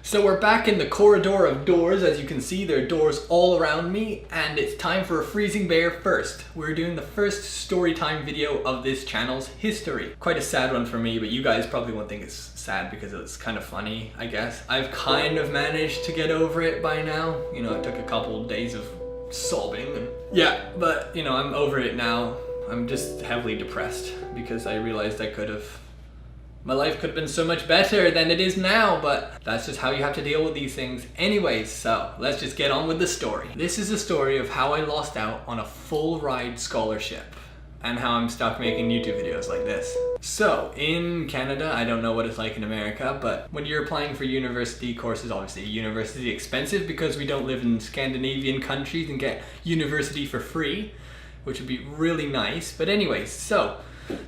So we're back in the corridor of doors. As you can see, there are doors all around me, and it's time for a freezing bear first. We're doing the first story time video of this channel's history. Quite a sad one for me, but you guys probably won't think it's sad because it's kind of funny, I guess. I've kind of managed to get over it by now. You know, it took a couple of days of sobbing and yeah, but you know, I'm over it now. I'm just heavily depressed because I realized my life could have been so much better than it is now, but that's just how you have to deal with these things. Anyways, so let's just get on with the story. This is a story of how I lost out on a full ride scholarship and how I'm stuck making YouTube videos like this. So in Canada, I don't know what it's like in America, but when you're applying for university courses, obviously university is expensive because we don't live in Scandinavian countries and get university for free, which would be really nice. But anyways, so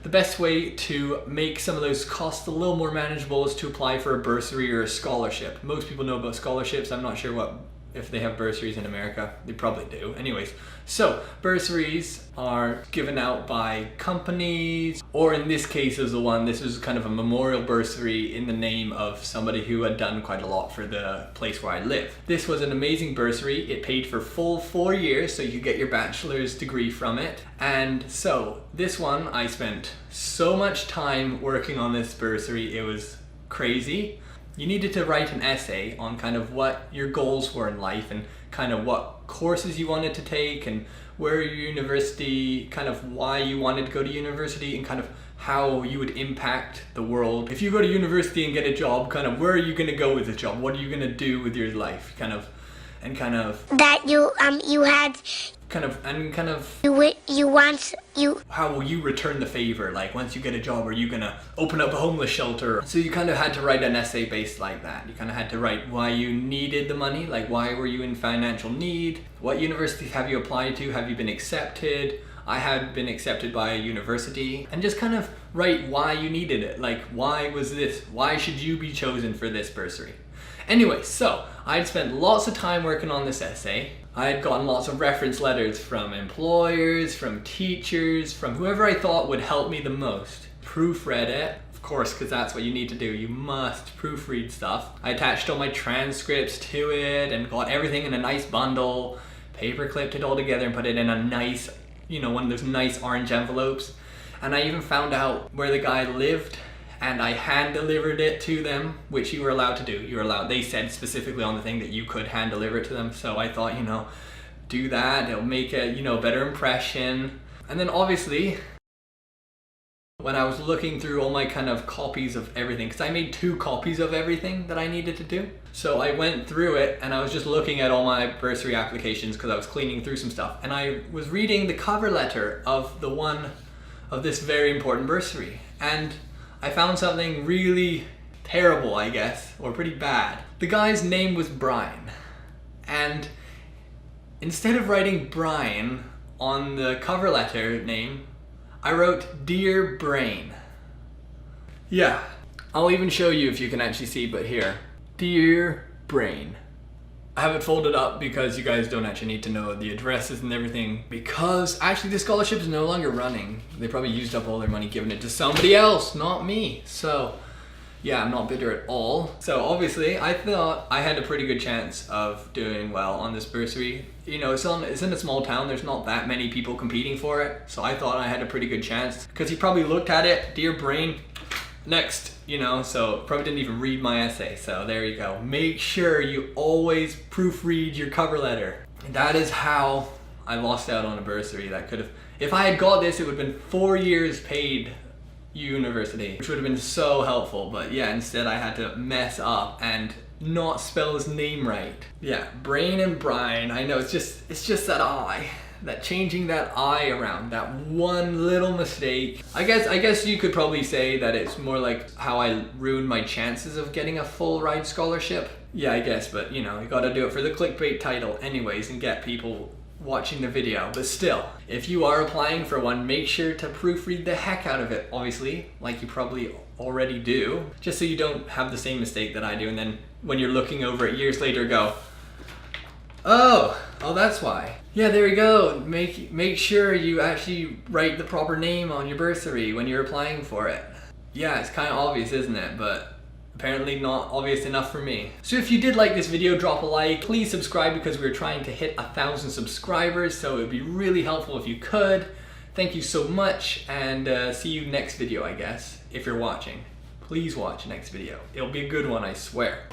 the best way to make some of those costs a little more manageable is to apply for a bursary or a scholarship. Most people know about scholarships. I'm not sure if they have bursaries in America. They probably do. Anyways, so bursaries are given out by companies, or in this case this was kind of a memorial bursary in the name of somebody who had done quite a lot for the place where I live. This was an amazing bursary. It paid for full 4 years, so you could get your bachelor's degree from it. And so this one, I spent so much time working on this bursary, it was crazy. You needed to write an essay on kind of what your goals were in life and kind of what courses you wanted to take and where your university, kind of why you wanted to go to university and kind of how you would impact the world. If you go to university and get a job, kind of where are you going to go with the job? What are you going to do with your life? How will you return the favor? Like once you get a job, are you gonna open up a homeless shelter? So you kind of had to write an essay based like that. You kind of had to write why you needed the money, like why were you in financial need? What universities have you applied to? Have you been accepted? I had been accepted by a university, and just kind of write why you needed it. Like why should you be chosen for this bursary? Anyway, so I'd spent lots of time working on this essay. I had gotten lots of reference letters from employers, from teachers, from whoever I thought would help me the most. Proofread it, of course, because that's what you need to do. You must proofread stuff. I attached all my transcripts to it and got everything in a nice bundle, paper clipped it all together and put it in a nice, one of those nice orange envelopes. And I even found out where the guy lived, and I hand delivered it to them, which you were allowed to do. They said specifically on the thing that you could hand deliver it to them. So I thought, do that. It'll make a, better impression. And then obviously, when I was looking through all my kind of copies of everything, because I made 2 copies of everything that I needed to do. So I went through it and I was just looking at all my bursary applications because I was cleaning through some stuff. And I was reading the cover letter of this very important bursary. And I found something really terrible, I guess, or pretty bad. The guy's name was Brian, and instead of writing Brian on the cover letter name, I wrote Dear Brain. Yeah, I'll even show you if you can actually see, but here, Dear Brain. I have it folded up because you guys don't actually need to know the addresses and everything, because actually the scholarship is no longer running. They probably used up all their money giving it to somebody else, not me. So yeah, I'm not bitter at all. So obviously I thought I had a pretty good chance of doing well on this bursary. It's in a small town, there's not that many people competing for it. So I thought I had a pretty good chance because he probably looked at it, Dear Brain, next, so probably didn't even read my essay. So there you go. Make sure you always proofread your cover letter. That is how I lost out on a bursary. That could have, if I had got this, it would have been 4 years paid university, which would have been so helpful. But yeah, instead I had to mess up and not spell his name right. Yeah, Brain and Brian. I know, it's just that I. That changing that I around, that one little mistake. I guess you could probably say that it's more like how I ruined my chances of getting a full ride scholarship. Yeah, I guess, but you gotta do it for the clickbait title anyways and get people watching the video. But still, if you are applying for one, make sure to proofread the heck out of it, obviously, like you probably already do, just so you don't have the same mistake that I do, and then when you're looking over it years later go, oh, that's why. Yeah, there you go. Make sure you actually write the proper name on your bursary when you're applying for it. Yeah, it's kind of obvious, isn't it? But Apparently not obvious enough for me. So if you did like this video, drop a like. Please subscribe because we're trying to hit 1,000 subscribers, so it would be really helpful if you could. Thank you so much, and see you next video, I guess, if you're watching. Please watch next video. It'll be a good one, I swear.